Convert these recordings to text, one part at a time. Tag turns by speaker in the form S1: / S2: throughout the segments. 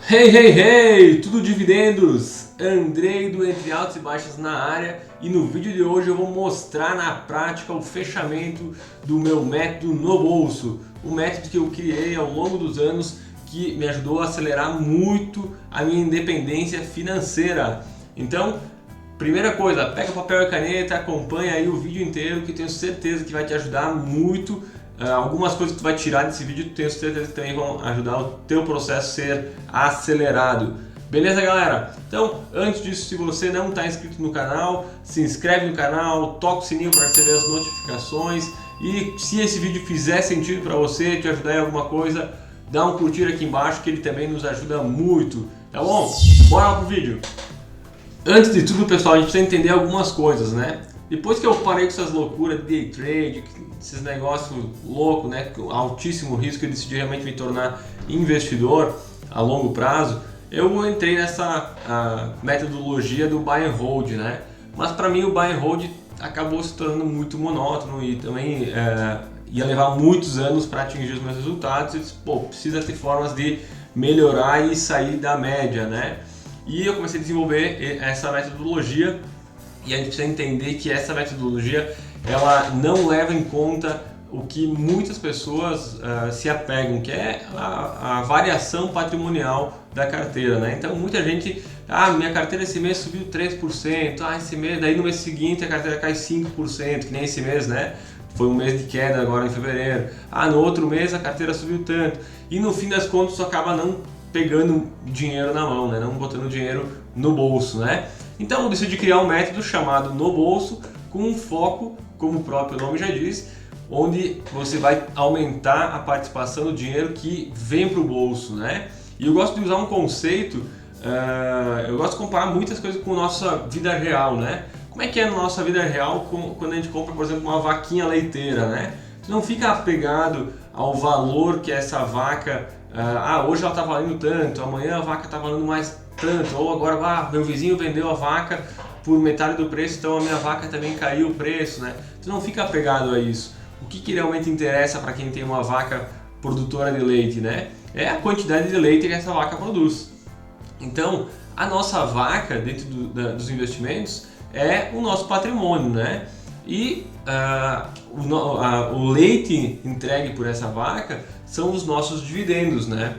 S1: Hey, hey, hey! Tudo dividendos? Andrei do Entre Altos e Baixos na área e no vídeo de hoje eu vou mostrar na prática o fechamento do meu método no bolso. O método que eu criei ao longo dos anos que me ajudou a acelerar muito a minha independência financeira. Então, primeira coisa, pega papel e caneta, acompanha aí o vídeo inteiro que eu tenho certeza que vai te ajudar muito. Algumas coisas que tu vai tirar desse vídeo, tenho certeza que também vão ajudar o teu processo a ser acelerado. Beleza, galera? Então, antes disso, se você não está inscrito no canal, se inscreve no canal, toca o sininho para receber as notificações e se esse vídeo fizer sentido para você, te ajudar em alguma coisa, dá um curtir aqui embaixo que ele também nos ajuda muito, tá bom? Bora lá pro vídeo! Antes de tudo, pessoal, a gente precisa entender algumas coisas, né? Depois que eu parei com essas loucuras de day trade, esses negócios loucos, né, com altíssimo risco, eu decidi realmente me tornar investidor a longo prazo, eu entrei nessa metodologia do buy and hold, né? Mas para mim o buy and hold acabou se tornando muito monótono e também ia levar muitos anos para atingir os meus resultados. E disse, pô, precisa ter formas de melhorar e sair da média, né? E eu comecei a desenvolver essa metodologia. E a gente precisa entender que essa metodologia ela não leva em conta o que muitas pessoas se apegam, que é a variação patrimonial da carteira, né? Então muita gente, minha carteira esse mês subiu 3%, esse mês, daí no mês seguinte a carteira cai 5%, que nem esse mês, né? Foi um mês de queda agora em fevereiro. No outro mês a carteira subiu tanto. E no fim das contas você acaba não pegando dinheiro na mão, né? Não botando dinheiro no bolso, né? Então eu decidi criar um método chamado No Bolso, com um foco, como o próprio nome já diz, onde você vai aumentar a participação do dinheiro que vem para o bolso, né? E eu gosto de usar um conceito, eu gosto de comparar muitas coisas com a nossa vida real, né? Como é que é na nossa vida real quando a gente compra, por exemplo, uma vaquinha leiteira, né? Você não fica apegado ao valor que essa vaca, hoje ela está valendo tanto, amanhã a vaca está valendo mais tanto, ou agora meu vizinho vendeu a vaca por metade do preço, então a minha vaca também caiu o preço, né? Tu não fica apegado a isso. O que realmente interessa para quem tem uma vaca produtora de leite, né? É a quantidade de leite que essa vaca produz. Então, a nossa vaca dentro dos investimentos é o nosso patrimônio, né? E o leite entregue por essa vaca são os nossos dividendos, né?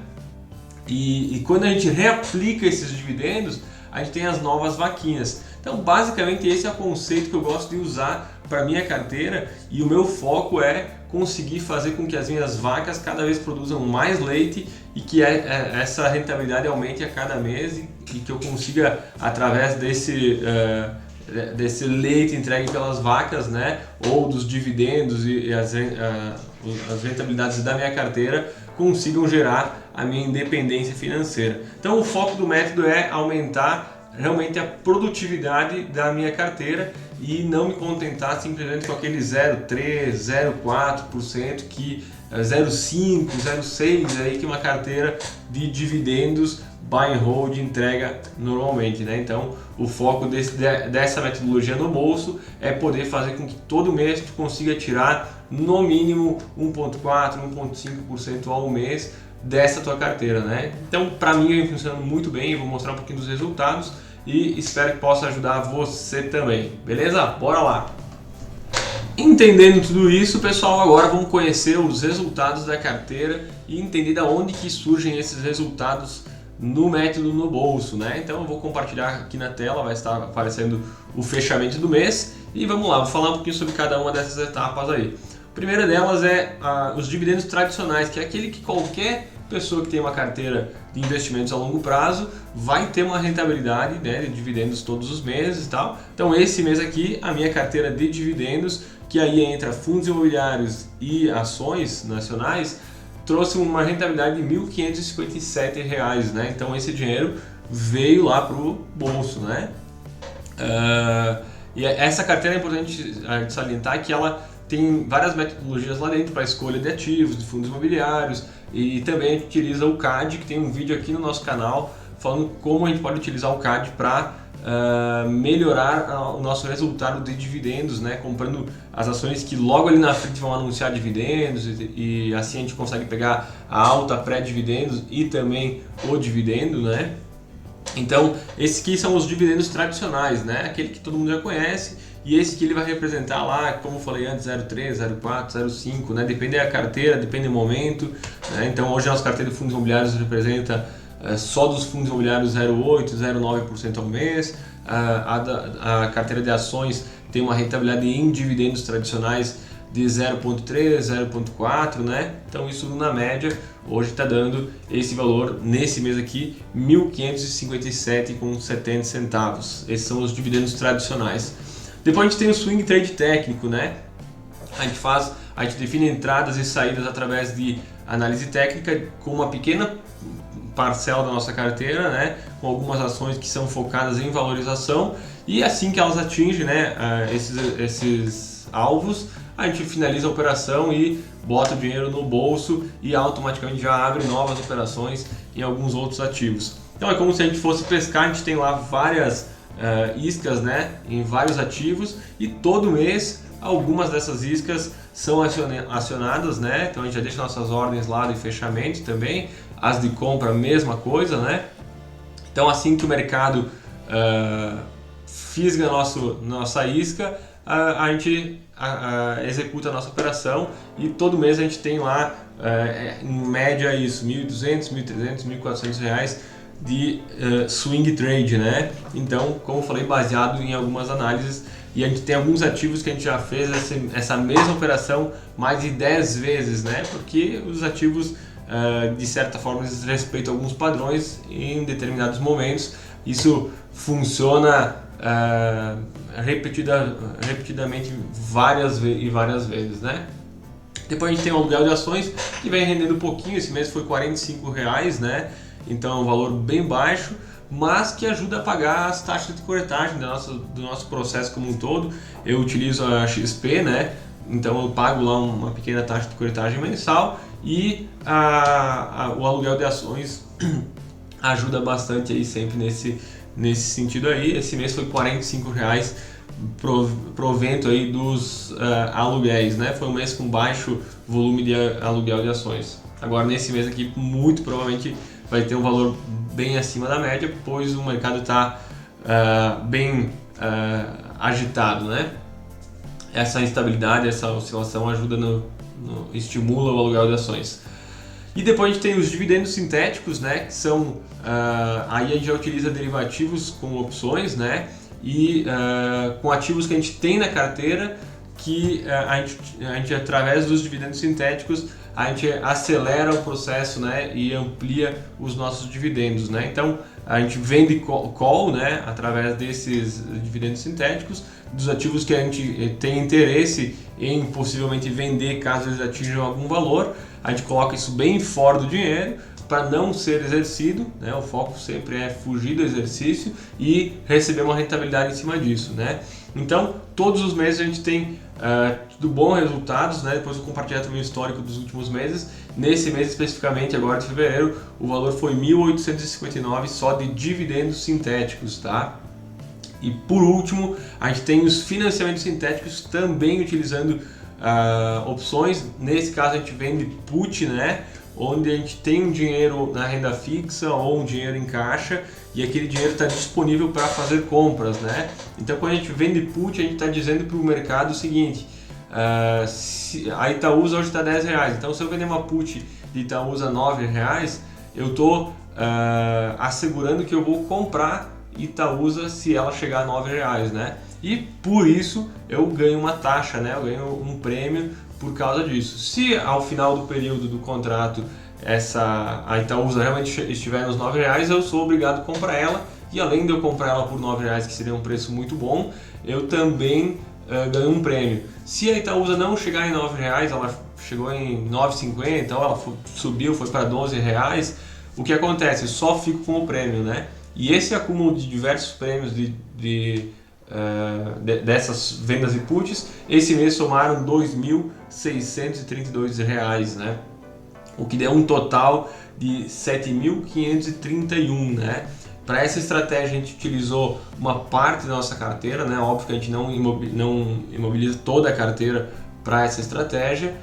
S1: E quando a gente reaplica esses dividendos, a gente tem as novas vaquinhas. Então, basicamente, esse é o conceito que eu gosto de usar para minha carteira e o meu foco é conseguir fazer com que as minhas vacas cada vez produzam mais leite e que essa rentabilidade aumente a cada mês e que eu consiga, através desse leite entregue pelas vacas, né, ou dos dividendos e as rentabilidades da minha carteira, consigam gerar a minha independência financeira. Então o foco do método é aumentar realmente a produtividade da minha carteira e não me contentar simplesmente com aquele 0,3%, 0,4%, 0,5%, 0,6% aí que uma carteira de dividendos buy and hold entrega normalmente, né? Então o foco dessa metodologia no bolso é poder fazer com que todo mês tu consiga tirar no mínimo 1,4%, 1,5% ao mês dessa tua carteira, né? Então para mim vem funcionando muito bem, eu vou mostrar um pouquinho dos resultados e espero que possa ajudar você também, beleza? Bora lá! Entendendo tudo isso, pessoal, agora vamos conhecer os resultados da carteira e entender de onde que surgem esses resultados no método no bolso, né? Então eu vou compartilhar aqui na tela, vai estar aparecendo o fechamento do mês e vamos lá, vou falar um pouquinho sobre cada uma dessas etapas aí. A primeira delas é os dividendos tradicionais, que é aquele que qualquer pessoa que tem uma carteira de investimentos a longo prazo vai ter uma rentabilidade, né, de dividendos todos os meses e tal. Então esse mês aqui a minha carteira de dividendos, que aí entra fundos imobiliários e ações nacionais, trouxe uma rentabilidade de R$ 1.557, né? Então esse dinheiro veio lá para o bolso, né? E essa carteira é importante salientar que ela tem várias metodologias lá dentro para escolha de ativos, de fundos imobiliários e também a gente utiliza o CAD, que tem um vídeo aqui no nosso canal falando como a gente pode utilizar o CAD para melhorar o nosso resultado de dividendos, né? Comprando as ações que logo ali na frente vão anunciar dividendos e assim a gente consegue pegar a alta pré-dividendos e também o dividendo, né? Então, esses aqui são os dividendos tradicionais, né? Aquele que todo mundo já conhece, e esse que ele vai representar lá, como eu falei antes, 0,3, 0,4, 0,5, né? Depende da carteira, depende do momento, né? Então, hoje a nossa carteira de fundos imobiliários representa só dos fundos imobiliários 0,8, 0,9% ao mês. A carteira de ações tem uma rentabilidade em dividendos tradicionais de 0,3, 0,4, né? Então isso na média hoje está dando esse valor nesse mês aqui, R$ 1.557,70. Esses são os dividendos tradicionais. Depois a gente tem o swing trade técnico, né? A gente define entradas e saídas através de análise técnica com uma pequena parcela da nossa carteira, né? Com algumas ações que são focadas em valorização, e assim que elas atingem, né, esses alvos, a gente finaliza a operação e bota o dinheiro no bolso e automaticamente já abre novas operações em alguns outros ativos. Então é como se a gente fosse pescar, a gente tem lá várias iscas, né, em vários ativos, e todo mês algumas dessas iscas são acionadas, né? Então a gente já deixa nossas ordens lá de fechamento também, as de compra a mesma coisa, né? Então assim que o mercado fisga nossa isca, a gente executa a nossa operação, e todo mês a gente tem lá em média isso, R$ 1.200, R$ 1.300, R$ 1.400 de swing trade, né? Então, como eu falei, baseado em algumas análises, e a gente tem alguns ativos que a gente já fez essa mesma operação mais de 10 vezes, né? Porque os ativos, de certa forma, eles respeitam alguns padrões em determinados momentos. Isso funciona repetidamente várias vezes, né? Depois a gente tem o aluguel de ações, que vem rendendo um pouquinho. Esse mês foi R$ 45, né? Então é um valor bem baixo, mas que ajuda a pagar as taxas de corretagem do nosso processo como um todo. Eu utilizo a XP, né? Então eu pago lá uma pequena taxa de corretagem mensal, e o aluguel de ações ajuda bastante aí sempre nesse sentido aí. Esse mês foi R$ 45 provento aí dos aluguéis, né? Foi um mês com baixo volume de aluguel de ações. Agora nesse mês aqui muito provavelmente vai ter um valor bem acima da média, pois o mercado está bem agitado, né? Essa instabilidade, essa oscilação ajuda estimula o aluguel de ações. E depois a gente tem os dividendos sintéticos, né? Que são aí a gente já utiliza derivativos com opções, né? E com ativos que a gente tem na carteira, que a gente através dos dividendos sintéticos a gente acelera o processo, né, e amplia os nossos dividendos, né? Então a gente vende call, né, através desses dividendos sintéticos dos ativos que a gente tem interesse em possivelmente vender caso eles atinjam algum valor. A gente coloca isso bem fora do dinheiro para não ser exercido, né? O foco sempre é fugir do exercício e receber uma rentabilidade em cima disso, né? Então, todos os meses a gente tem bons resultados, né? Depois eu compartilhar também o histórico dos últimos meses. Nesse mês especificamente, agora de fevereiro, o valor foi R$ 1.859 só de dividendos sintéticos, tá? E por último, a gente tem os financiamentos sintéticos também utilizando opções. Nesse caso a gente vende put, né? Onde a gente tem um dinheiro na renda fixa ou um dinheiro em caixa, e aquele dinheiro está disponível para fazer compras, né? Então quando a gente vende put, a gente está dizendo para o mercado o seguinte: a Itaúsa hoje está R$10, então se eu vender uma put de Itaúsa R$9, eu estou assegurando que eu vou comprar Itaúsa se ela chegar a R$9, né? E por isso eu ganho uma taxa, né? Eu ganho um prêmio por causa disso. Se ao final do período do contrato a Itaúsa realmente estiver nos R$9, eu sou obrigado a comprar ela, e além de eu comprar ela por R$9, que seria um preço muito bom, eu também ganho um prêmio. Se a Itaúsa não chegar em R$9, ela chegou em R$ 9,50, ou ela subiu, foi para R$12, o que acontece? Eu só fico com o prêmio, né? E esse acúmulo de diversos prêmios dessas vendas e puts, esse mês somaram R$ 2.632, né? o que deu um total de 7.531, né? Para essa estratégia a gente utilizou uma parte da nossa carteira, né? Óbvio que a gente não imobiliza toda a carteira para essa estratégia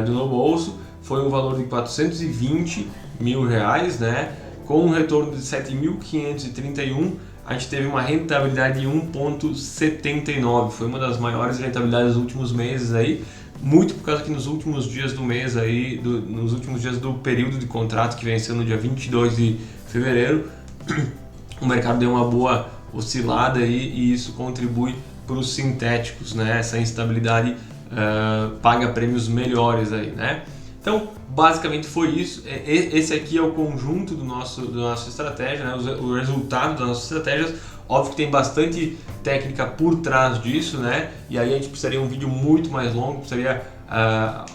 S1: do no bolso. Foi um valor de R$420 mil, né? Com um retorno de 7.531, a gente teve uma rentabilidade de 1,79. Foi uma das maiores rentabilidades dos últimos meses aí, muito por causa que nos últimos dias do mês aí, nos últimos dias do período de contrato que venceu no dia 22 de fevereiro, o mercado deu uma boa oscilada aí e isso contribui para os sintéticos, né? Essa instabilidade paga prêmios melhores aí, né? Então, basicamente foi isso. Esse aqui é o conjunto da nossa estratégia, né? O resultado das nossas estratégias. Óbvio que tem bastante técnica por trás disso, né? E aí a gente precisaria um vídeo muito mais longo, precisaria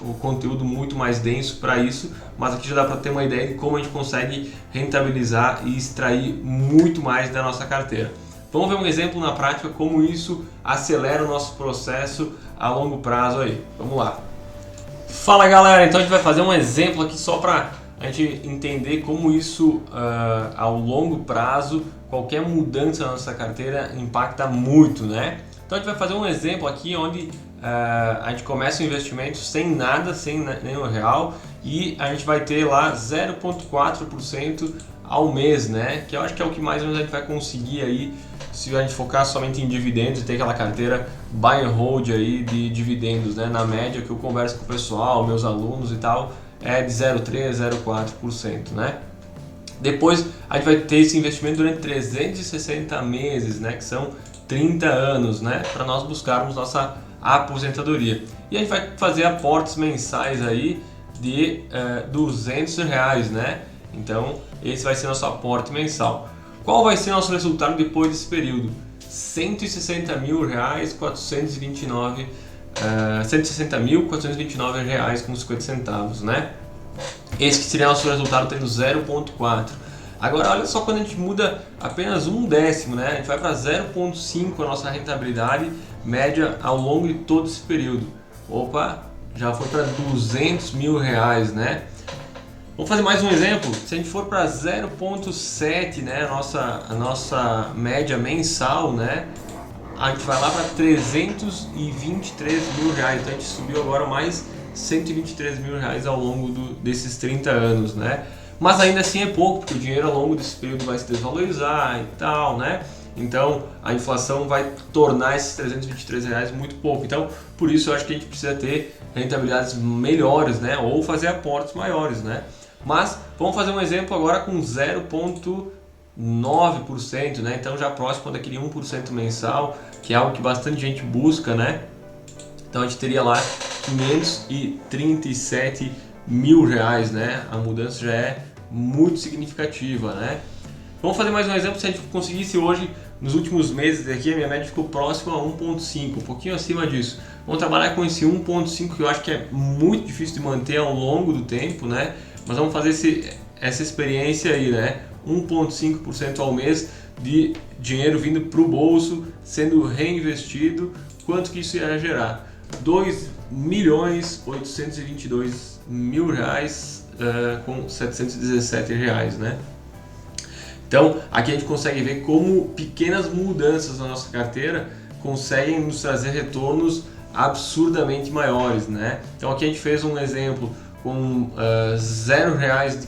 S1: o conteúdo muito mais denso para isso, mas aqui já dá para ter uma ideia de como a gente consegue rentabilizar e extrair muito mais da nossa carteira. Vamos ver um exemplo na prática como isso acelera o nosso processo a longo prazo aí. Vamos lá. Fala galera, então a gente vai fazer um exemplo aqui só para a gente entender como isso ao longo prazo, qualquer mudança na nossa carteira impacta muito, né? Então a gente vai fazer um exemplo aqui onde a gente começa o investimento sem nada, sem nenhum real, e a gente vai ter lá 0,4% ao mês, né? Que eu acho que é o que mais ou menos a gente vai conseguir aí se a gente focar somente em dividendos e ter aquela carteira buy and hold aí de dividendos, né? Na média que eu converso com o pessoal, meus alunos e tal, é de 0,3%, 0,4%, né? Depois a gente vai ter esse investimento durante 360 meses, né? Que são 30 anos, né? Para nós buscarmos nossa aposentadoria. E a gente vai fazer aportes mensais aí de R$200, né? Então esse vai ser nosso aporte mensal. Qual vai ser nosso resultado depois desse período? R$160.429, R$160.429,50, né? Esse que seria nosso resultado tendo 0,4. Agora olha só quando a gente muda apenas um décimo, né? A gente vai para 0,5 a nossa rentabilidade média ao longo de todo esse período. Opa, já foi para R$200 mil, né? Vamos fazer mais um exemplo. Se a gente for para 0,7, né, a nossa média mensal, né, a gente vai lá para R$323 mil. Então a gente subiu agora mais R$123 mil ao longo desses 30 anos, né? Mas ainda assim é pouco, porque o dinheiro ao longo desse período vai se desvalorizar e tal, né? Então a inflação vai tornar esses R$323 muito pouco. Então por isso eu acho que a gente precisa ter rentabilidades melhores, né? Ou fazer aportes maiores, né? Mas vamos fazer um exemplo agora com 0,9%, né? Então já próximo daquele 1% mensal, que é algo que bastante gente busca, né? Então a gente teria lá R$537 mil, né? A mudança já é muito significativa, né? Vamos fazer mais um exemplo. Se a gente conseguisse hoje, nos últimos meses aqui, a minha média ficou próxima a 1,5, um pouquinho acima disso. Vamos trabalhar com esse 1,5 que eu acho que é muito difícil de manter ao longo do tempo, né? Mas vamos fazer essa experiência aí, né? 1,5% ao mês de dinheiro vindo para o bolso, sendo reinvestido. Quanto que isso ia gerar? R$2.822.000 com R$717, né? Então aqui a gente consegue ver como pequenas mudanças na nossa carteira conseguem nos trazer retornos absurdamente maiores, né? Então aqui a gente fez um exemplo com R$0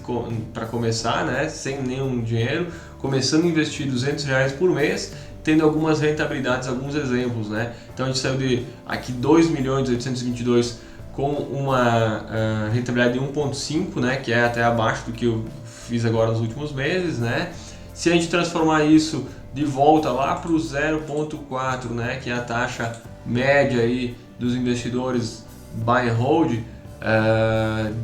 S1: para começar, né? Sem nenhum dinheiro, começando a investir R$200 por mês, tendo algumas rentabilidades, alguns exemplos, né? Então a gente saiu de aqui 2.822.000 com uma rentabilidade de 1,5, né? Que é até abaixo do que eu fiz agora nos últimos meses, né? Se a gente transformar isso de volta lá para o 0,4, né? Que é a taxa média aí dos investidores buy and hold,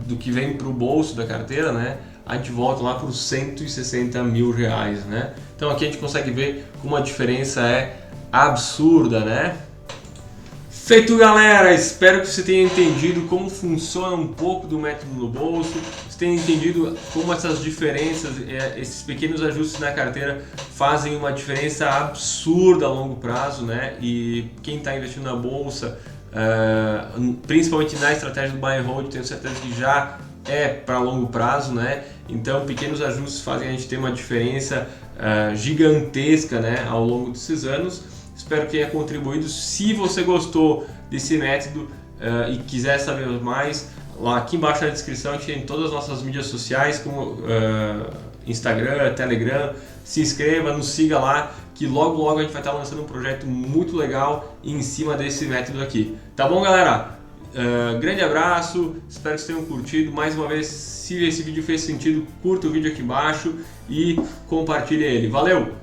S1: do que vem para o bolso da carteira, né? A gente volta lá para os R$160 mil, né? Então aqui a gente consegue ver como a diferença é absurda, né? Feito, galera! Espero que você tenha entendido como funciona um pouco do método no bolso, você tenha entendido como essas diferenças, esses pequenos ajustes na carteira fazem uma diferença absurda a longo prazo, né? E quem está investindo na bolsa, principalmente na estratégia do buy and hold, tenho certeza que já é para longo prazo, né? Então pequenos ajustes fazem a gente ter uma diferença gigantesca, né, ao longo desses anos. Espero que tenha contribuído. Se você gostou desse método e quiser saber mais, lá aqui embaixo na descrição a gente tem todas as nossas mídias sociais, como Instagram, Telegram. Se inscreva, nos siga lá, que logo a gente vai estar lançando um projeto muito legal em cima desse método aqui. Tá bom, galera? Grande abraço, espero que vocês tenham curtido. Mais uma vez, se esse vídeo fez sentido, curta o vídeo aqui embaixo e compartilhe ele. Valeu!